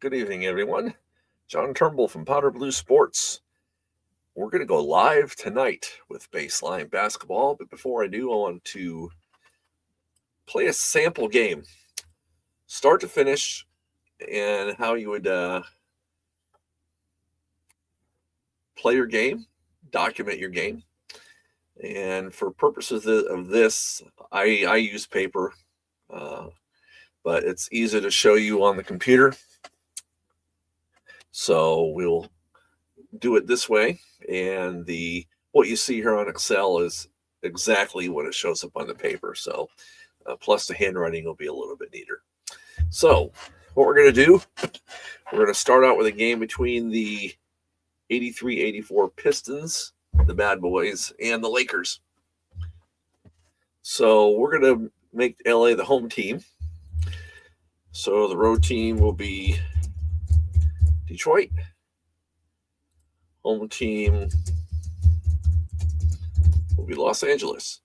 Good evening, everyone. John Turnbull from Powder Blue Sports. We're going to go live tonight with baseline basketball, but before I do, I want to play a sample game, start to finish, and how you would play your game, document your game. And for purposes of this, I use paper, but it's easy to show you on the computer. So we'll do it this way, and what you see here on Excel is exactly what it shows up on the paper. So plus the handwriting will be a little bit neater. So what we're going to do, we're going to start out with a game between the 83-84 Pistons, the Bad Boys, and the Lakers. So we're going to make LA the home team. So the road team will be Detroit. Home team will be Los Angeles.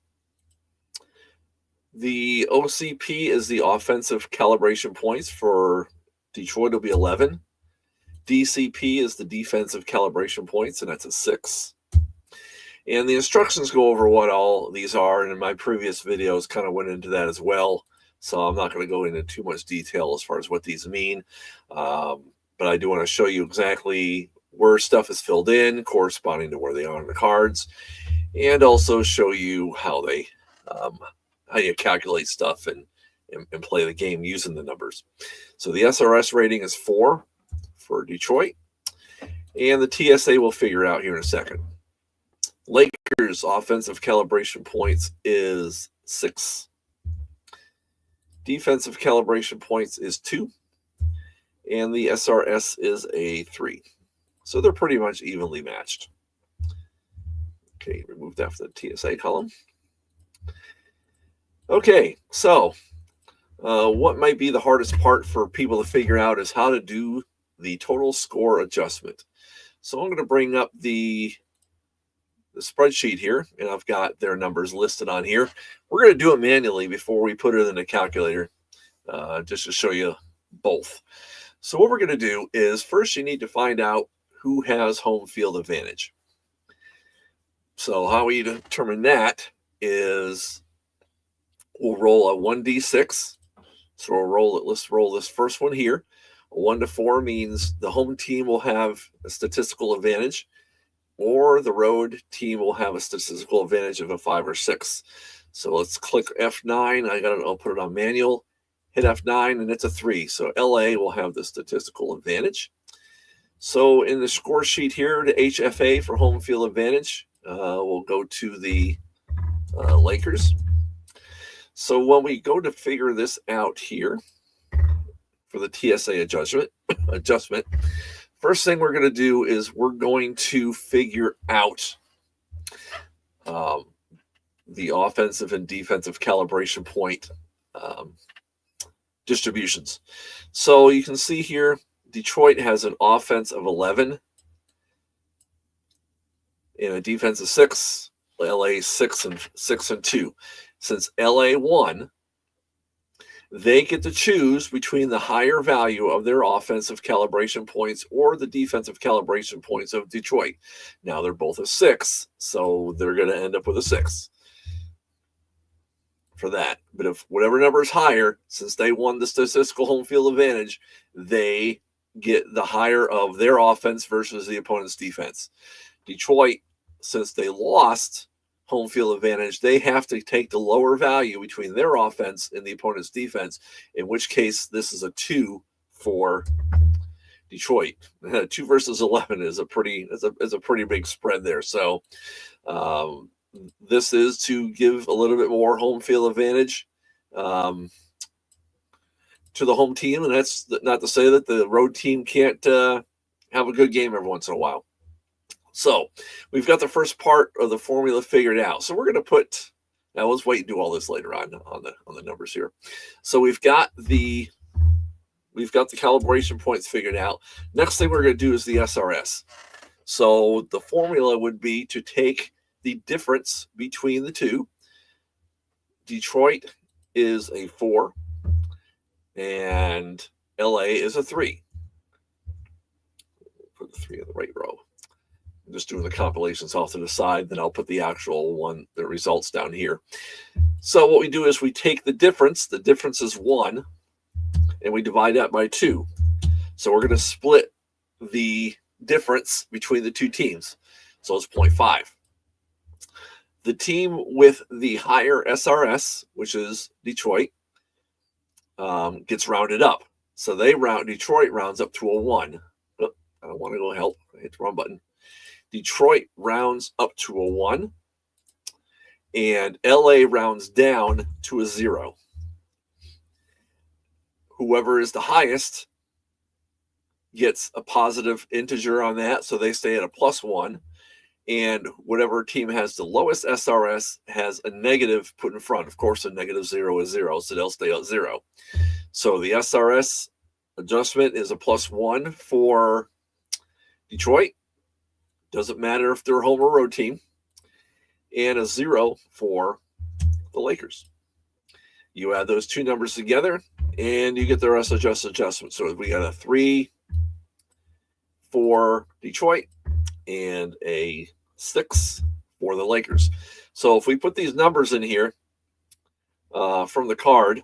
The OCP is the offensive calibration points for Detroit will be 11. DCP is the defensive calibration points, and that's a 6. And the instructions go over what all these are, and in my previous videos kind of went into that as well. So I'm not going to go into too much detail as far as what these mean. But I do want to show you exactly where stuff is filled in, corresponding to where they are on the cards, and also show you how they how you calculate stuff and play the game using the numbers. So the SRS rating is 4 for Detroit, and the TSA we'll figure out here in a second. Lakers offensive calibration points is 6. Defensive calibration points is 2, and the SRS is a 3. So they're pretty much evenly matched. Okay, remove that from the TSA column. Okay, so what might be the hardest part for people to figure out is how to do the total score adjustment. So I'm going to bring up the spreadsheet here, and I've got their numbers listed on here. We're going to do it manually before we put it in the calculator, just to show you both. So what we're going to do is first you need to find out who has home field advantage. So how we determine that is we'll roll a 1d6. So let's roll this first one here. A 1 to 4 means the home team will have a statistical advantage, or the road team will have a statistical advantage of a 5 or 6. So let's click F9. I'll put it on manual. Hit F9, and it's a 3. So LA will have the statistical advantage. So in the score sheet here, the HFA for home field advantage, we'll go to the Lakers. So when we go to figure this out here for the TSA adjustment, first thing we're going to do is we're going to figure out the offensive and defensive calibration point distributions. So you can see here, Detroit has an offense of 11 and a defense of 6. LA 6 and 2. Since LA won, they get to choose between the higher value of their offensive calibration points or the defensive calibration points of Detroit. Now they're both a 6, so they're going to end up with a 6 for that. But if whatever number is higher, since they won the statistical home field advantage, they get the higher of their offense versus the opponent's defense. Detroit, since they lost home field advantage, they have to take the lower value between their offense and the opponent's defense, in which case this is a 2 for Detroit. 2 versus 11 is a pretty big spread there. So this is to give a little bit more home field advantage to the home team, and that's not to say that the road team can't have a good game every once in a while. So we've got the first part of the formula figured out. So we're going to put, now let's wait and do all this later on the numbers here. So we've got the calibration points figured out. Next thing we're going to do is the SRS. So the formula would be to take the difference between the two. Detroit is a 4 and LA is a 3. 3 in the right row. I'm just doing the compilations off to the side, then I'll put the actual one, the results down here. So what we do is we take the difference is 1, and we divide that by 2. So we're going to split the difference between the two teams. So it's 0.5. The team with the higher SRS, which is Detroit, gets rounded up. So Detroit rounds up to a 1. Oh, I don't want to go help. I hit the wrong button. Detroit rounds up to a 1. And LA rounds down to a 0. Whoever is the highest gets a positive integer on that, so they stay at a +1. And whatever team has the lowest SRS has a negative put in front. Of course, a -0 is 0, so they'll stay at 0. So the SRS adjustment is a +1 for Detroit. Doesn't matter if they're a home or road team. And a 0 for the Lakers. You add those two numbers together, and you get the rest adjustment. So we got a 3 for Detroit and a 6 for the Lakers. So if we put these numbers in here from the card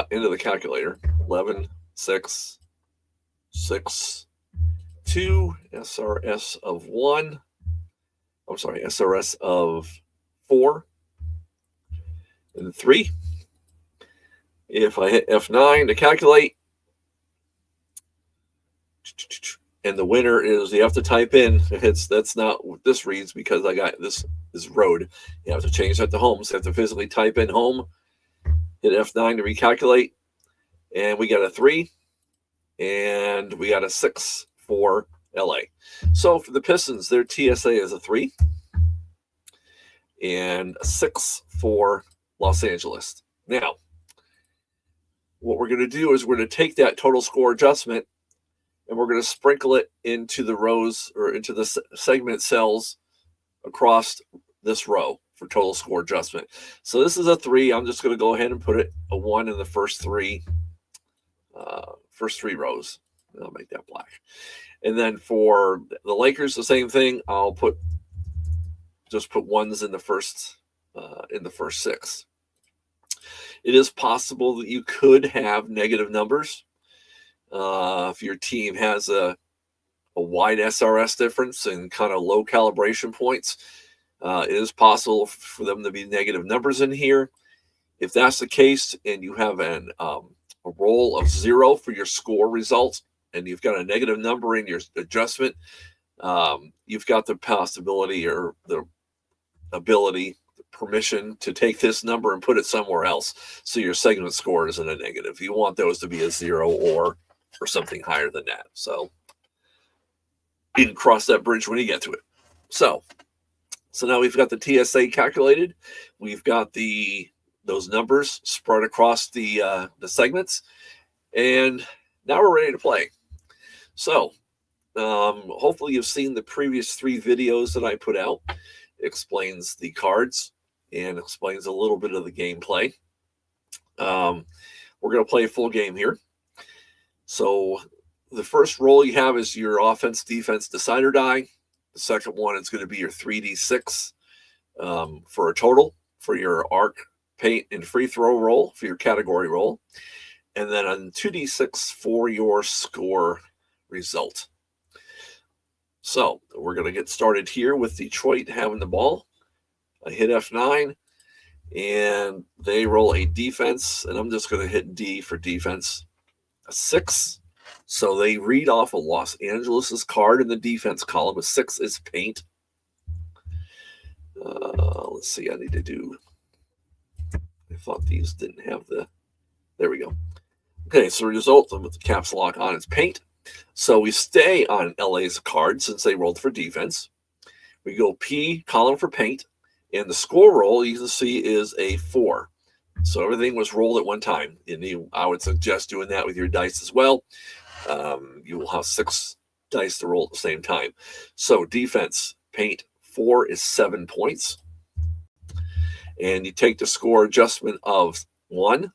into the calculator, 11, 6, 6, 2, SRS of 1. I'm sorry, SRS of 4 and 3. If I hit F9 to calculate, and the winner is, you have to type in, that's not what this reads because I got this is road. You have to change that to home. So you have to physically type in home, hit F9 to recalculate, and we got a 3, and we got a 6 for LA. So for the Pistons, their TSA is a 3 and a 6 for Los Angeles. Now, what we're going to do is we're going to take that total score adjustment and we're going to sprinkle it into the rows or into the segment cells across this row for total score adjustment. So this is a 3. I'm just going to go ahead and put it a 1 in the first three rows. I'll make that black. And then for the Lakers, the same thing. I'll just put 1s in the first 6. It is possible that you could have negative numbers if your team has a wide SRS difference and kind of low calibration points. It is possible for them to be negative numbers in here. If that's the case, and you have a roll of 0 for your score results, and you've got a negative number in your adjustment, you've got the possibility or the ability, the permission to take this number and put it somewhere else. So your segment score isn't a negative. You want those to be a 0 or something higher than that. So you can cross that bridge when you get to it. So now we've got the TSA calculated. We've got those numbers spread across the segments, and now we're ready to play. So hopefully you've seen the previous 3 videos that I put out. It explains the cards and explains a little bit of the gameplay. We're going to play a full game here. So the first roll you have is your offense, defense, decider die. The second one is going to be your 3d6 for a total for your arc, paint, and free throw roll for your category roll. And then on 2d6 for your score result. So we're going to get started here with Detroit having the ball. I hit F9, and they roll a defense, and I'm just going to hit D for defense. A 6. So they read off of Los Angeles's card in the defense column. A 6 is paint. Let's see. I need to do. I thought these didn't have the. There we go. Okay, so result with the caps lock on is paint. So we stay on LA's card since they rolled for defense. We go P, column for paint, and the score roll you can see is a 4. So everything was rolled at one time, and I would suggest doing that with your dice as well. You will have 6 dice to roll at the same time. So defense, paint, 4 is 7 points. And you take the score adjustment of 1,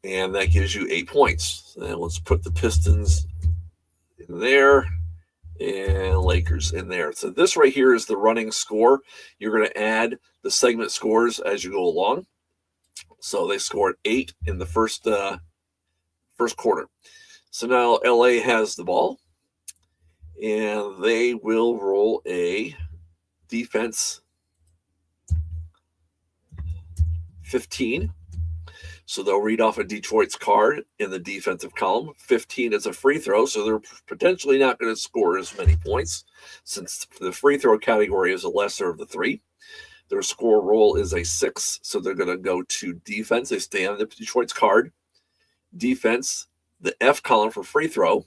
and that gives you 8 points. And let's put the Pistons in in there, and Lakers in there. So this right here is the running score. You're going to add the segment scores as you go along. So they scored 8 in the first quarter. So now LA has the ball, and they will roll a defense 15. So they'll read off of Detroit's card in the defensive column. 15 is a free throw, so they're potentially not going to score as many points since the free throw category is a lesser of the 3. Their score roll is a 6, so they're going to go to defense. They stay on the Detroit's card. Defense, the F column for free throw.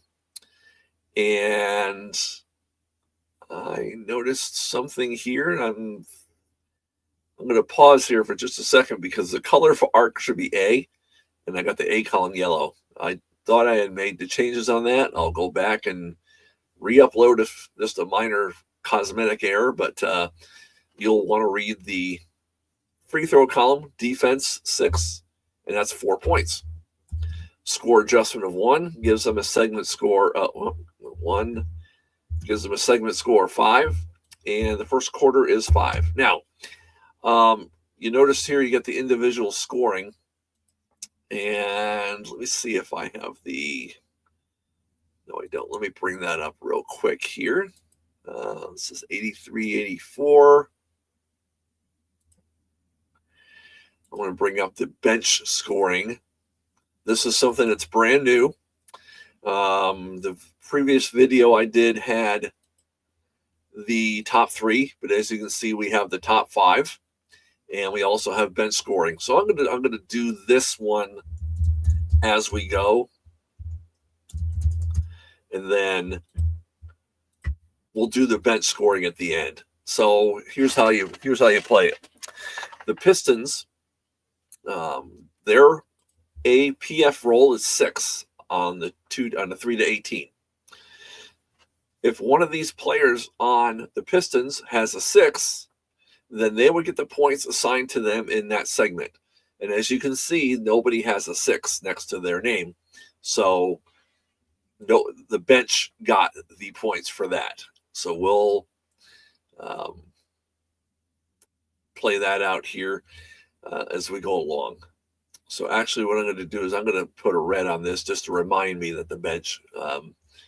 And I noticed something here, and I'm going to pause here for just a second because the color for arc should be A, and I got the A column yellow. I thought I had made the changes on that. I'll go back and re-upload if just a minor cosmetic error, but you'll want to read the free throw column, defense 6, and that's 4 points. Score adjustment of 1 gives them a segment score. 1 gives them a segment score 5, and the first quarter is 5. Now, you notice here you get the individual scoring, and let me see if I have the. No, I don't. Let me bring that up real quick here. This is 83-84. I want to bring up the bench scoring. This is something that's brand new. The previous video I did had the top 3, but as you can see, we have the top 5, and we also have bench scoring. So I'm gonna do this one as we go, and then we'll do the bench scoring at the end. So here's how you play it. The Pistons, their APF roll is 6 on the 3 to 18. If one of these players on the Pistons has a 6, then they would get the points assigned to them in that segment. And as you can see, nobody has a 6 next to their name. So the bench got the points for that. So we'll play that out here as we go along. So actually what I'm going to do is I'm going to put a red on this just to remind me that the bench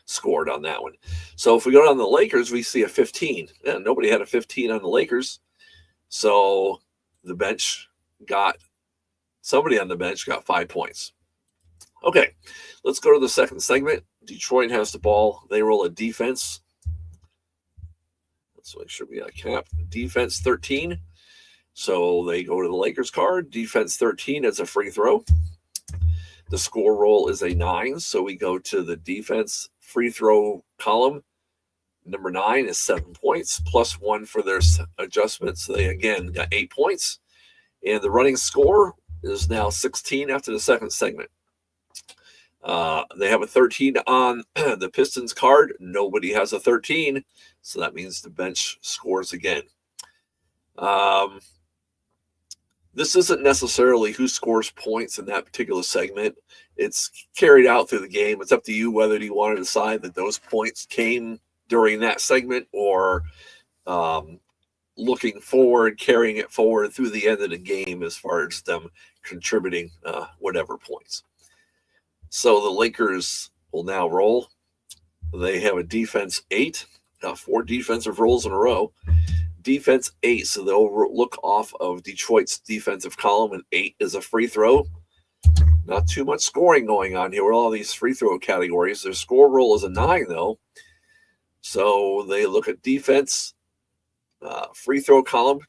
scored on that one. So if we go down the Lakers, we see a 15. Yeah, nobody had a 15 on the Lakers. So somebody on the bench got 5 points. Okay, let's go to the second segment. Detroit has the ball. They roll a defense. Let's make sure we got a cap. Defense 13. So they go to the Lakers card. Defense 13 as a free throw. The score roll is a 9. So we go to the defense free throw column. Number 9 is 7 points, plus 1 for their adjustments. So they, again, got 8 points. And the running score is now 16 after the second segment. They have a 13 on the Pistons card. Nobody has a 13, so that means the bench scores again. This isn't necessarily who scores points in that particular segment. It's carried out through the game. It's up to you whether you want to decide that those points came during that segment or looking forward, carrying it forward through the end of the game as far as them contributing whatever points. So the Lakers will now roll. They have a defense 8, 4 defensive rolls in a row. Defense 8, so they'll look off of Detroit's defensive column, and 8 is a free throw. Not too much scoring going on here with all these free throw categories. Their score roll is a 9, though. So they look at defense, free throw column.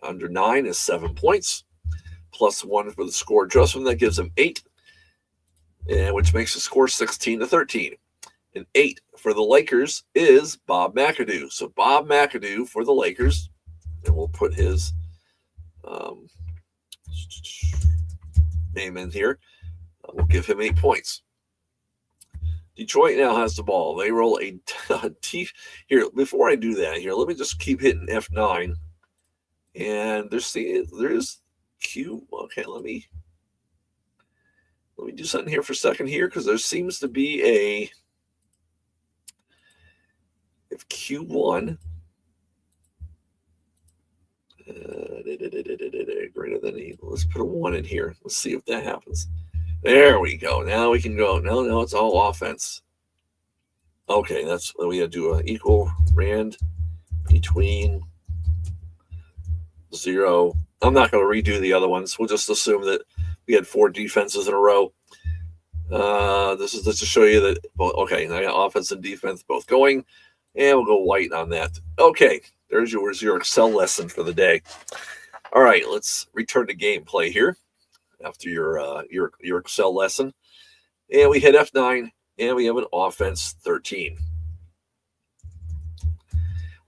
Under 9 is 7 points, plus 1 for the score adjustment. That gives them 8, and which makes the score 16-13. And 8 for the Lakers is Bob McAdoo. So Bob McAdoo for the Lakers, and we'll put his name in here. We'll give him 8 points. Detroit now has the ball. They roll a T. Here, before I do that, here, let me just keep hitting F9. And there's Q. Okay, let me do something here for a second here, because there seems to be If Q1 greater than equal, let's put a 1 in here. Let's see if that happens. There we go. Now we can go. No, it's all offense. Okay, that's what we got to do. An equal rand between 0. I'm not going to redo the other ones. We'll just assume that we had 4 defenses in a row. This is just to show you that, okay, I got offense and defense both going, and we'll go white on that. Okay, there's your Excel lesson for the day. All right, let's return to gameplay here after your Excel lesson. And we hit F9, and we have an offense 13.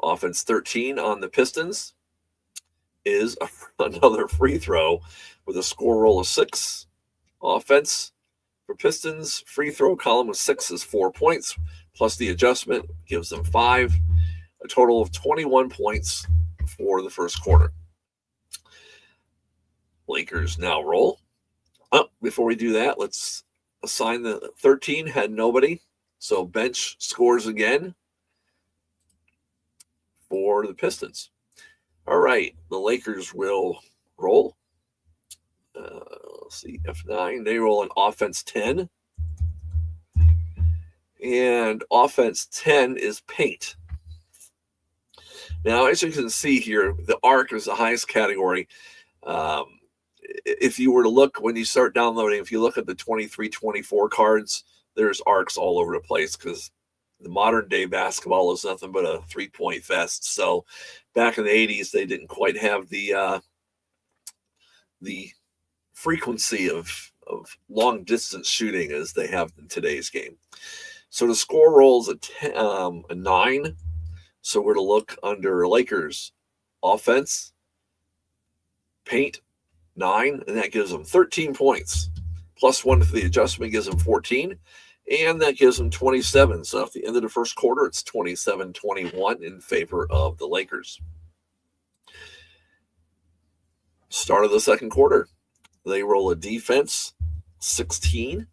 Offense 13 on the Pistons is another free throw with a score roll of 6. Offense for Pistons, free throw column of 6 is 4 points, plus the adjustment gives them 5, a total of 21 points for the first quarter. Lakers now roll. Before we do that, let's assign the 13 had nobody, so bench scores again for the Pistons. All right, the Lakers will roll. Let's see, F9. They roll an offense 10. And offense 10 is paint. Now, as you can see here, the arc is the highest category. If you were to look, when you start downloading, if you look at the 23-24 cards, there's arcs all over the place because the modern day basketball is nothing but a 3-point fest. So back in the 80s, they didn't quite have the frequency of long distance shooting as they have in today's game. So the score rolls a 9. So we're to look under Lakers offense, paint 9, and that gives them 13 points. Plus 1 for the adjustment gives them 14, and that gives them 27. So at the end of the first quarter, it's 27-21 in favor of the Lakers. Start of the second quarter, they roll a defense 16.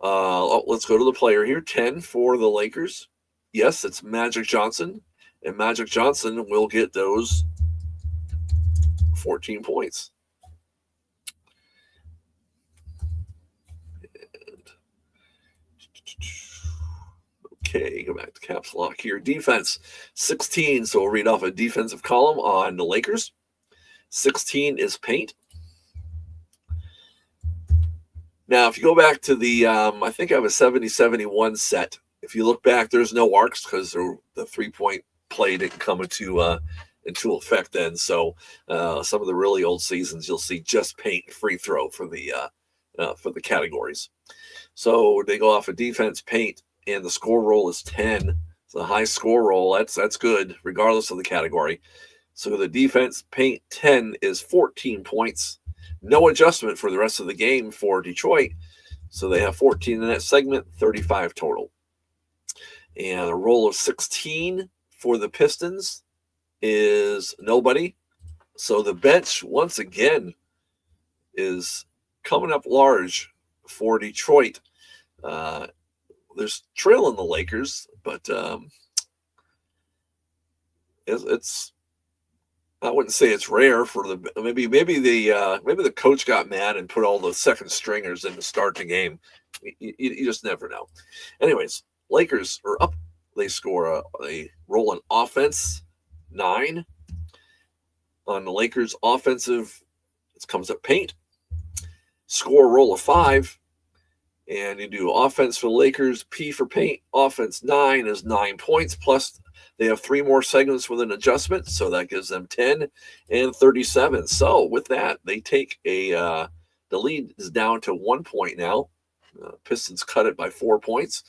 Let's go to the player here. 10 for the Lakers. Yes, it's Magic Johnson, and Magic Johnson will get those 14 points. Okay, go back to caps lock here. Defense 16, so we'll read off a defensive column on the Lakers. 16 is paint. Now, if you go back to the, I think I have a 70-71 set. If you look back, there's no arcs because the 3-point play didn't come into effect then. So some of the really old seasons, you'll see just paint free throw for the categories. So they go off of defense, paint, and the score roll is 10. It's a high score roll. That's good, regardless of the category. So the defense, paint 10 is 14 points. No adjustment for the rest of the game for Detroit. So they have 14 in that segment, 35 total. And a roll of 16 for the Pistons is nobody. So the bench, once again, is coming up large for Detroit. There's trailing the Lakers, but it's I wouldn't say it's rare for the maybe the coach got mad and put all the second stringers in to start the game. You just never know. Anyways, Lakers are up. They score they roll an offense 9 on the Lakers offensive. It comes up paint. Score roll of 5. And you do offense for the Lakers, P for paint. Offense 9 is 9 points. Plus, they have 3 more segments with an adjustment. So that gives them 10 and 37. So with that, they take the lead is down to 1 point now. Pistons cut it by 4 points.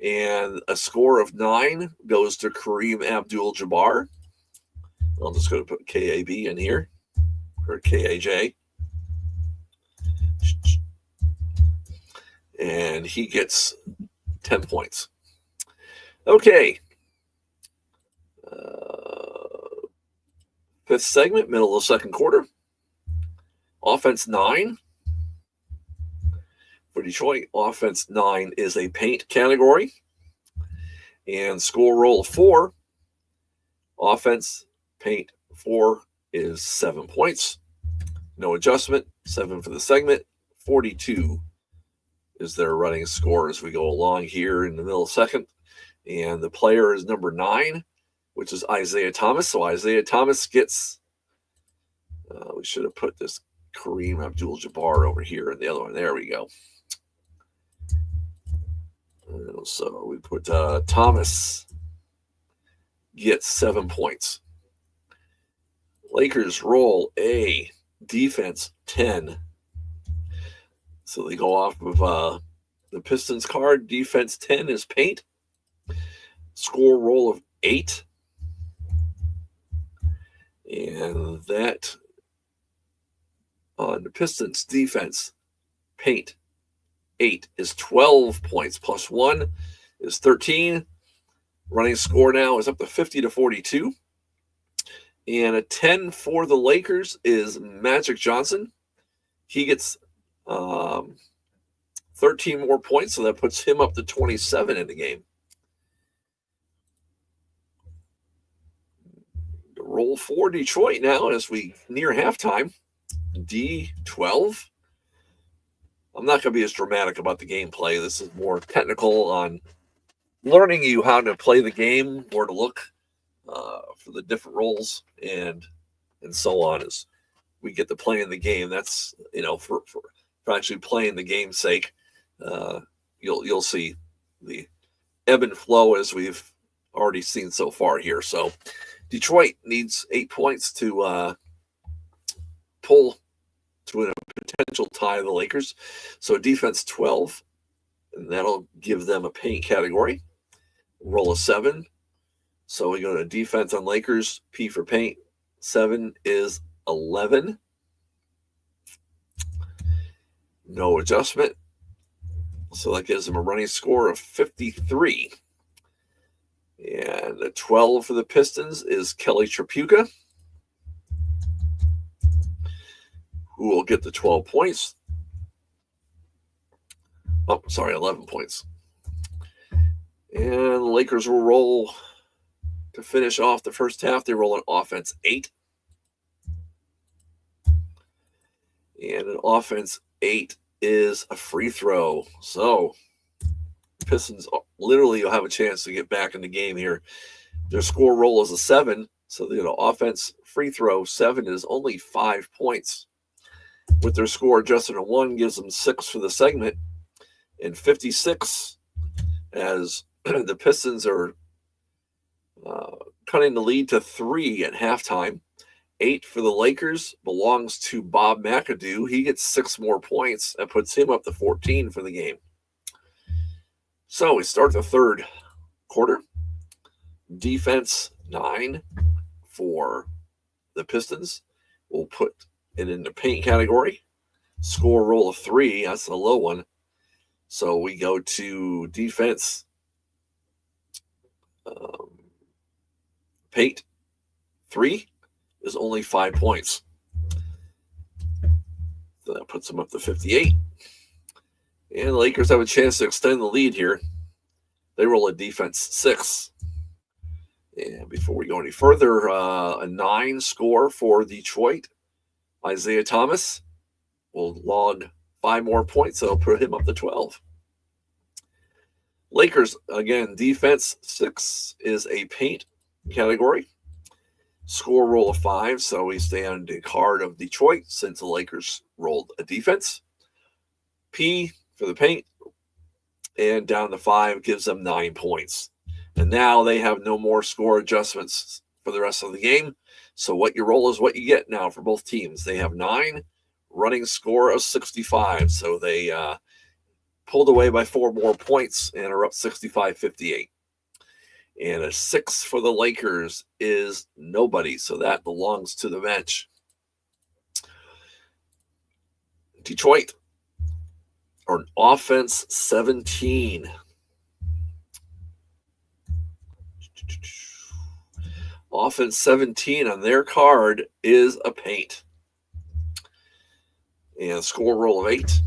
And a score of 9 goes to Kareem Abdul-Jabbar. I'll just go to put KAB in here, or KAJ. And he gets 10 points. Okay. Fifth segment, middle of the second quarter. Offense 9. For Detroit, offense 9 is a paint category. And score roll of 4. Offense, paint 4 is 7 points. No adjustment. 7 for the segment. 42 is their running score as we go along here in the middle second. And the player is number 9, which is Isaiah Thomas. So Isaiah Thomas gets, we should have put this Kareem Abdul-Jabbar over here in the other one. There we go. So we put Thomas gets 7 points. Lakers roll a defense 10. So they go off of the Pistons card. Defense 10 is paint. Score roll of 8. And that on the Pistons defense, paint 8 is 12 points. Plus 1 is 13. Running score now is up to 50-42. And a 10 for the Lakers is Magic Johnson. He gets 13 more points, so that puts him up to 27 in the game. Roll for Detroit now as we near halftime. D12. I'm not going to be as dramatic about the gameplay. This is more technical on learning you how to play the game, where to look for the different roles, and so on as we get to play in the game. That's, for actually playing the game's sake. You'll see the ebb and flow as we've already seen so far here. So Detroit needs 8 points to pull to a potential tie of the Lakers. So defense 12, and that'll give them a paint category. Roll a 7. So we go to defense on Lakers. P for paint. 7 is 11. No adjustment. So that gives them a running score of 53. And the 12 for the Pistons is Kelly Tripucka, who will get the 12 points. 11 points. And the Lakers will roll to finish off the first half. They roll an offense 8. And an offense 8 is a free throw. So Pistons literally will have a chance to get back in the game here. Their score roll is a 7. So the offense free throw 7 is only 5 points. With their score adjusted to 1 gives them 6 for the segment. And 56 as the Pistons are cutting the lead to 3 at halftime. 8 for the Lakers belongs to Bob McAdoo. He gets 6 more points. That puts him up to 14 for the game. So we start the third quarter. Defense 9 for the Pistons. We'll put it in the paint category. Score roll of 3. That's a low one. So we go to defense. Paint 3 is only 5 points. So that puts them up to 58. And the Lakers have a chance to extend the lead here. They roll a defense 6. And before we go any further, a 9 score for Detroit. Isaiah Thomas will log 5 more points. That'll put him up to 12. Lakers, again, defense 6 is a paint category. Score roll of 5, so we stay on the card of Detroit since the Lakers rolled a defense. P for the paint, and down to 5 gives them 9 points. And now they have no more score adjustments for the rest of the game. So what you roll is what you get now for both teams. They have 9, running score of 65. So they pulled away by 4 more points and are up 65-58. And a 6 for the Lakers is nobody. So that belongs to the bench. Detroit, or offense 17. Offense 17 on their card is a paint. And score roll of 8.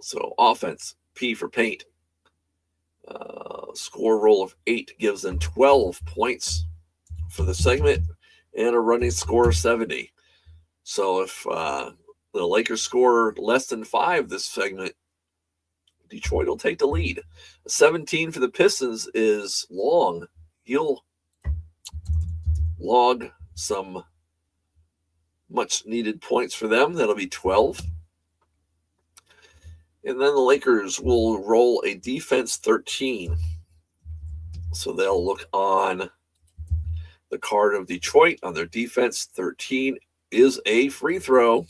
So offense, P for paint. Score roll of 8 gives them 12 points for the segment and a running score of 70. So if the Lakers score less than 5 this segment, Detroit will take the lead. 17 for the Pistons is long. He'll log some much needed points for them. That'll be 12. And then the Lakers will roll a defense 13. So they'll look on the card of Detroit. On their defense 13 is a free throw.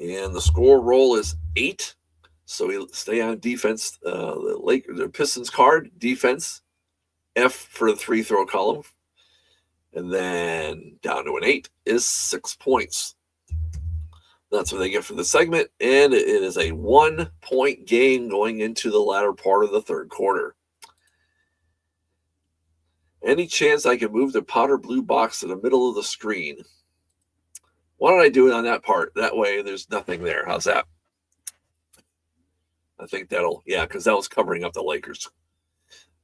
And the score roll is 8. So he'll stay on defense. The Pistons card, defense, F for the free throw column. And then down to an 8 is 6 points. That's what they get for the segment. And it is a 1-point game going into the latter part of the third quarter. Any chance I can move the powder blue box to the middle of the screen? Why don't I do it on that part? That way there's nothing there. How's that? I think that'll, yeah, because that was covering up the Lakers.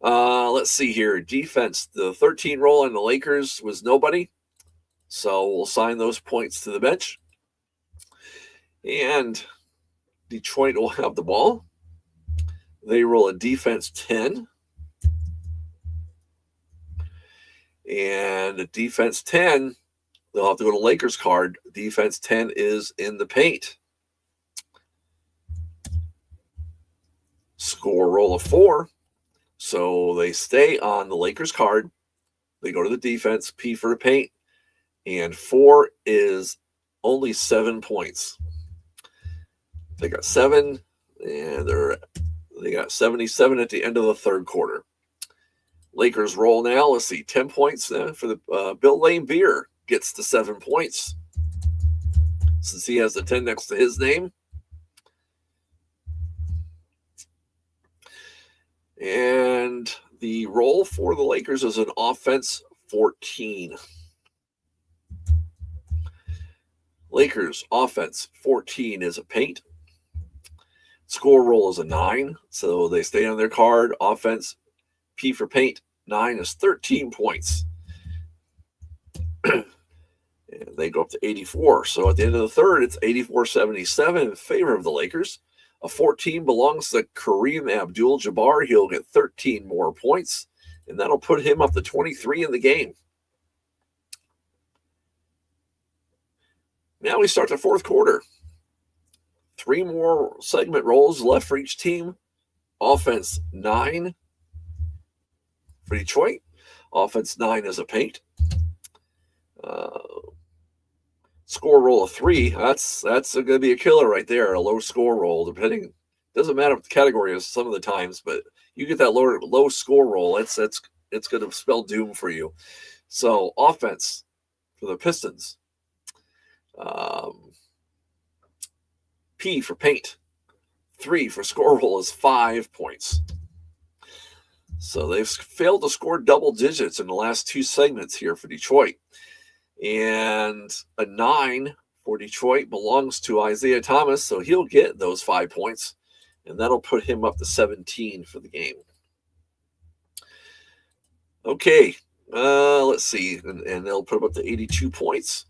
Let's see here. Defense, the 13 roll on the Lakers was nobody. So we'll assign those points to the bench. And Detroit will have the ball. They roll a defense 10. And a defense 10, they'll have to go to Lakers card. Defense 10 is in the paint. Score roll of 4. So they stay on the Lakers card. They go to the defense, P for the paint. And 4 is only 7 points. They got 7, and they got 77 at the end of the third quarter. Lakers roll now. Let's see, 10 points for the Bill Laimbeer gets to 7 points since he has the 10 next to his name. And the roll for the Lakers is an offense 14. Lakers offense 14 is a paint. Score roll is a 9, so they stay on their card. Offense, P for paint, 9 is 13 points. And they go up to 84. So at the end of the third, it's 84-77 in favor of the Lakers. A 14 belongs to Kareem Abdul-Jabbar. He'll get 13 more points, and that'll put him up to 23 in the game. Now we start the fourth quarter. 3 more segment rolls left for each team. Offense 9 for Detroit. Offense 9 is a paint. Score roll of 3. That's going to be a killer right there. A low score roll, depending. Doesn't matter what the category is some of the times, but you get that low score roll. It's going to spell doom for you. So offense for the Pistons. P for paint. 3 for score roll is 5 points. So they've failed to score double digits in the last 2 segments here for Detroit. And a 9 for Detroit belongs to Isaiah Thomas, so he'll get those 5 points, and that'll put him up to 17 for the game. Okay, let's see, and they'll put him up to 82 points.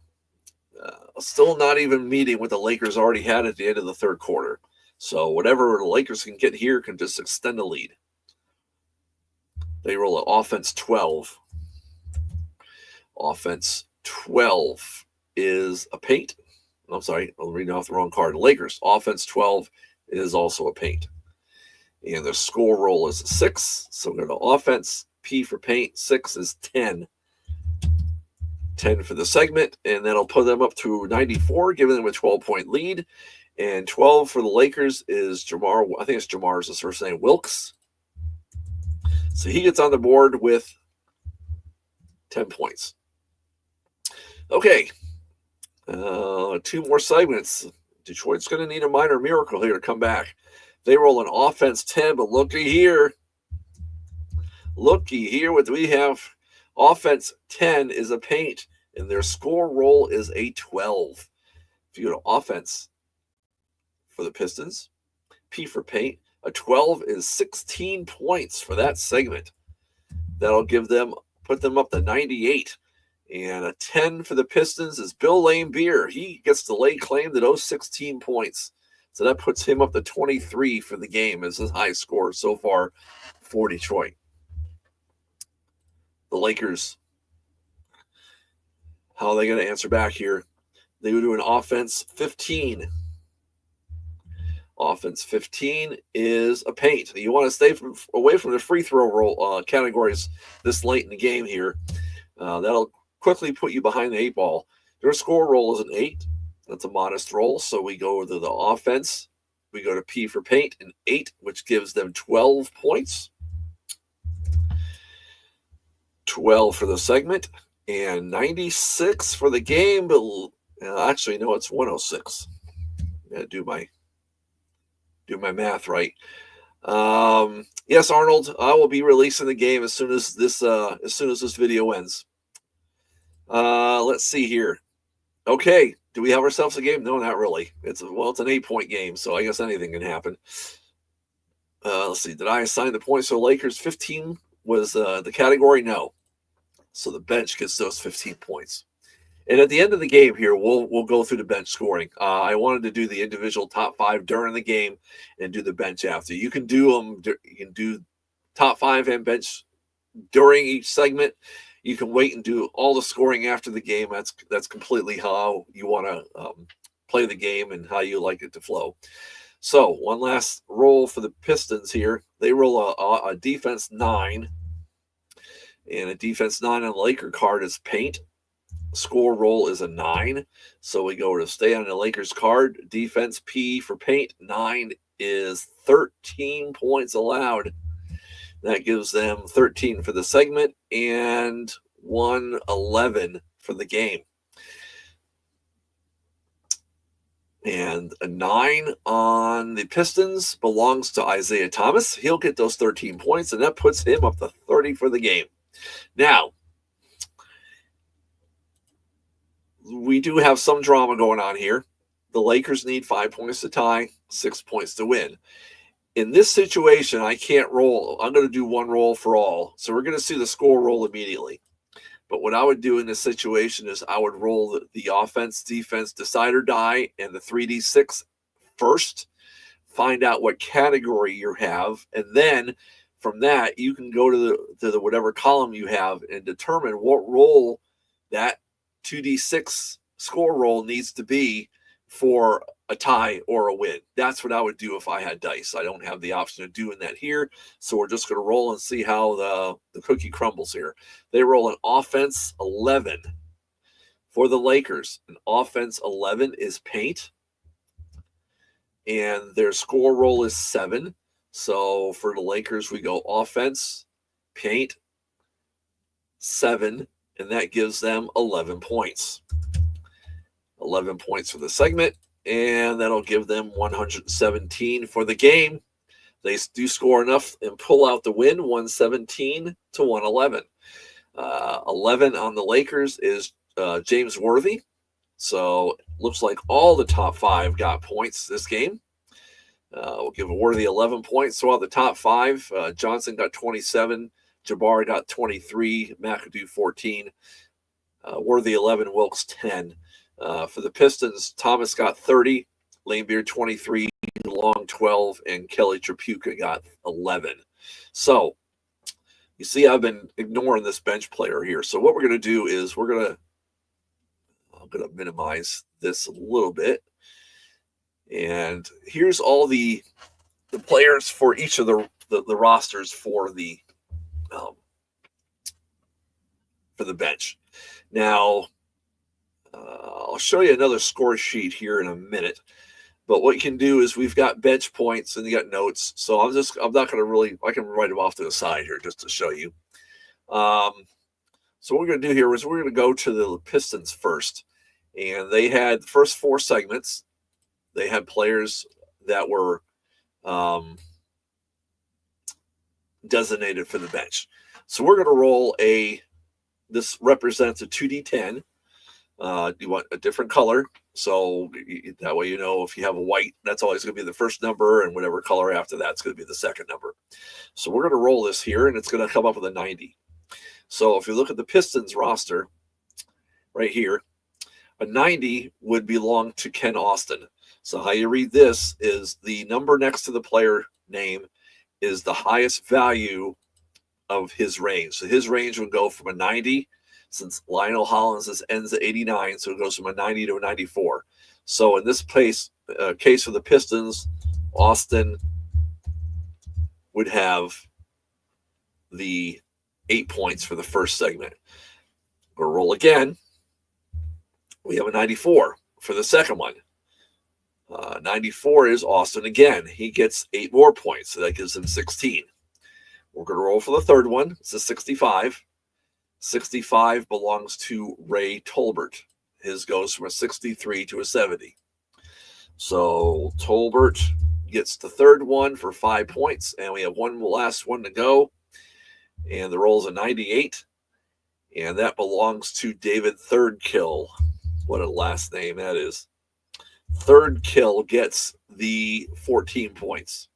Still not even meeting what the Lakers already had at the end of the third quarter. So whatever the Lakers can get here can just extend the lead. They roll an offense 12. Offense 12 is a paint. I'm sorry, I'm reading off the wrong card. Lakers, offense 12 is also a paint. And the score roll is a 6. So we're going to offense, P for paint, 6 is 10. 10 for the segment, and that'll put them up to 94, giving them a 12-point lead. And 12 for the Lakers is Jamar. I think it's Jamar's his first name, Wilkes. So he gets on the board with 10 points. Okay, 2 more segments. Detroit's going to need a minor miracle here to come back. They roll an offense 10, but looky here. Looky here what we have. Offense 10 is a paint, and their score roll is a 12. If you go to offense for the Pistons, P for paint, A 12 is 16 points for that segment. That'll put them up to 98. And a 10 for the Pistons is Bill Laimbeer. He gets to lay claim to those 16 points. So that puts him up to 23 for the game as his high score so far for Detroit. The Lakers, how are they going to answer back here? They would do an offense 15. Offense 15 is a paint. You want to stay away from the free throw categories this late in the game here. That'll quickly put you behind the 8 ball. Their score roll is an 8. That's a modest roll. So we go to the offense. We go to P for paint, an 8, which gives them 12 points. 12 for the segment, and 96 for the game. But actually, no, it's 106. I gotta do my math right. Yes, Arnold, I will be releasing the game as soon as this video ends. Let's see here. Okay, do we have ourselves a game? No, not really. It's an 8-point game, so I guess anything can happen. Let's see. Did I assign the points to the Lakers? 15 was the category. No, so the bench gets those 15 points. And at the end of the game here, we'll go through the bench scoring. I wanted to do the individual top 5 during the game and do the bench after. You can do them. You can do top 5 and bench during each segment. You can wait and do all the scoring after the game. That's completely how you want to play the game and how you like it to flow. So one last roll for the Pistons here. They roll a defense 9. And a defense 9 on the Laker card is paint. Score roll is a 9. So we go to stay on the Lakers card. Defense P for paint. 9 is 13 points allowed. That gives them 13 for the segment and 111 for the game. And a 9 on the Pistons belongs to Isaiah Thomas. He'll get those 13 points, and that puts him up to 30 for the game. Now, we do have some drama going on here. The Lakers need 5 points to tie, 6 points to win. In this situation, I can't roll. I'm going to do one roll for all. So we're going to see the score roll immediately. But what I would do in this situation is I would roll the offense, defense, decide or die, and the 3D6 first. Find out what category you have. And then from that, you can go to the whatever column you have and determine what role that 2D6 score roll needs to be for a tie or a win. That's what I would do if I had dice. I don't have the option of doing that here. So we're just going to roll and see how the cookie crumbles here. They roll an offense 11 for the Lakers. An offense 11 is paint. And their score roll is 7. So for the Lakers, we go offense, paint, 7. And that gives them 11 points. 11 points for the segment, and that'll give them 117 for the game. They do score enough and pull out the win, 117 to 111. 11 on the Lakers is James Worthy. So looks like all the top 5 got points this game. We'll give Worthy 11 points throughout the top 5. Johnson got 27. Jabbar got 23. McAdoo 14. Worthy 11. Wilkes 10. For the Pistons, Thomas got 30, Laimbeer 23, Long 12, and Kelly Tripucka got 11. So you see I've been ignoring this bench player here. So what we're going to do is I'm going to minimize this a little bit. And here's all the players for each of the rosters for the bench. Now, I'll show you another score sheet here in a minute. But what you can do is we've got bench points and you got notes. So I'm not going to really, I can write them off to the side here just to show you. So what we're going to do here is we're going to go to the Pistons first. And they had the first 4 segments. They had players that were designated for the bench. So we're going to roll this represents a 2D10. You want a different color. So that way, if you have a white, that's always going to be the first number, and whatever color after that's going to be the second number. So we're going to roll this here, and it's going to come up with a 90. So if you look at the Pistons roster right here, a 90 would belong to Ken Austin. So how you read this is the number next to the player name is the highest value of his range. So his range would go from a 90, since Lionel Hollins ends at 89, so it goes from a 90 to a 94. So in this case for the Pistons, Austin would have the 8 points for the first segment. We'll roll again. We have a 94 for the second one. 94 is Austin again. He gets 8 more points, so that gives him 16. We're going to roll for the third one. It's a 65. 65 belongs to Ray Tolbert. His goes from a 63 to a 70. So Tolbert gets the third one for 5 points, and we have one last one to go. And the roll's a 98, and that belongs to David Thirdkill. What a last name that is. Thirdkill gets the 14 points.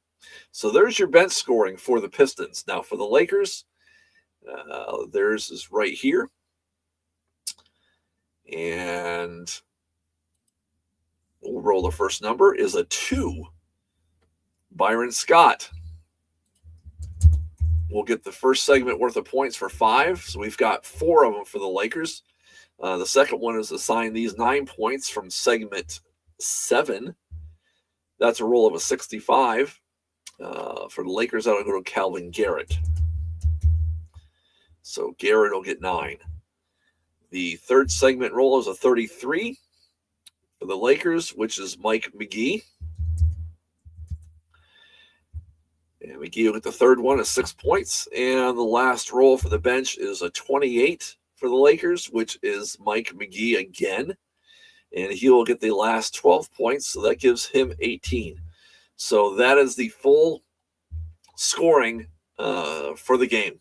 So there's your bench scoring for the Pistons. Now for the Lakers, theirs is right here. And we'll roll the first number is a 2. Byron Scott will get the first segment worth of points for 5. So we've got 4 of them for the Lakers. The second one is assigned these 9 points from segment 7. That's a roll of a 65. For the Lakers, that'll go to Calvin Garrett. So Garrett will get 9. The third segment roll is a 33 for the Lakers, which is Mike McGee. And McGee will get the third one at 6 points. And the last roll for the bench is a 28 for the Lakers, which is Mike McGee again. And he will get the last 12 points, so that gives him 18. So that is the full scoring for the game,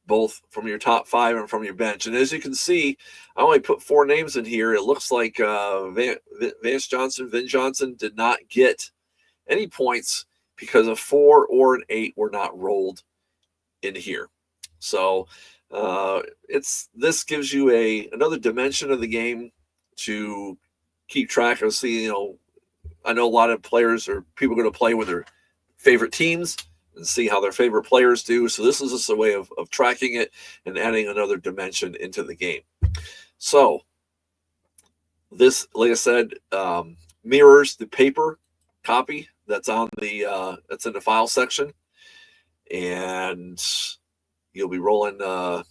both from your top 5 and from your bench. And as you can see, I only put 4 names in here. It looks like Vin Johnson did not get any points because a 4 or an 8 were not rolled in here. So this gives you another dimension of the game to keep track of. I know a lot of players or people are going to play with their favorite teams and see how their favorite players do. So this is just a way of tracking it and adding another dimension into the game. So this, like I said, mirrors the paper copy that's on that's in the file section, and you'll be rolling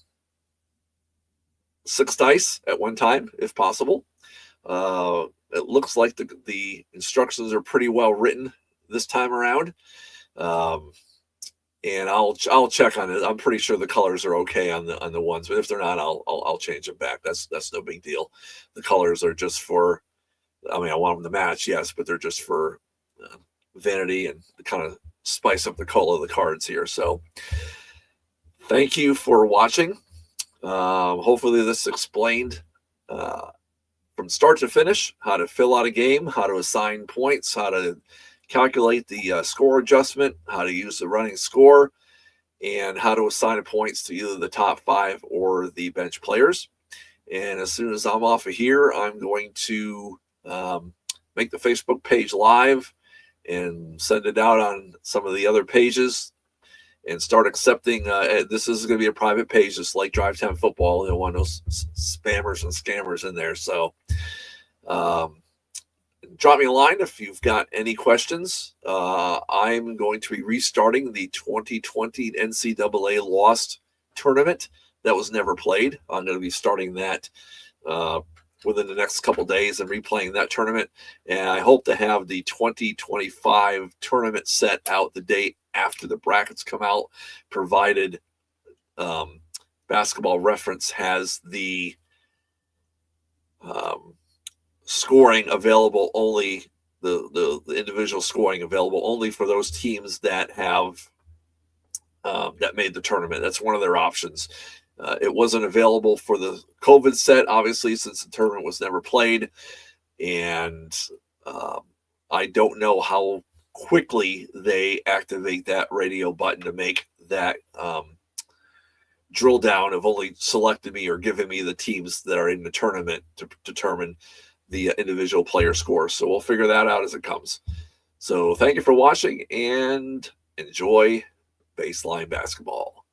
6 dice at one time if possible. It looks like the instructions are pretty well written this time around. And I'll check on it. I'm pretty sure the colors are okay on the ones, but if they're not, I'll change them back. That's no big deal. The colors are just for, I want them to match, yes, but they're just for vanity and to kind of spice up the color of the cards here. So thank you for watching. Hopefully this explained from start to finish how to fill out a game, how to assign points, how to calculate the score adjustment, how to use the running score, and how to assign points to either the top 5 or the bench players. And as soon as I'm off of here, I'm going to make the Facebook page live and send it out on some of the other pages and start accepting. This is going to be a private page, just like Drive Time Football. You don't want those spammers and scammers in there. So drop me a line if you've got any questions. I'm going to be restarting the 2020 NCAA Lost tournament that was never played. I'm going to be starting that within the next couple days and replaying that tournament. And I hope to have the 2025 tournament set out the date after the brackets come out, provided Basketball Reference has the scoring available only, the individual scoring available only for those teams that have that made the tournament. That's one of their options. It wasn't available for the COVID set, obviously, since the tournament was never played. And I don't know how quickly they activate that radio button to make that drill down of only selecting me or giving me the teams that are in the tournament to determine the individual player score. So we'll figure that out as it comes. So thank you for watching and enjoy baseline basketball.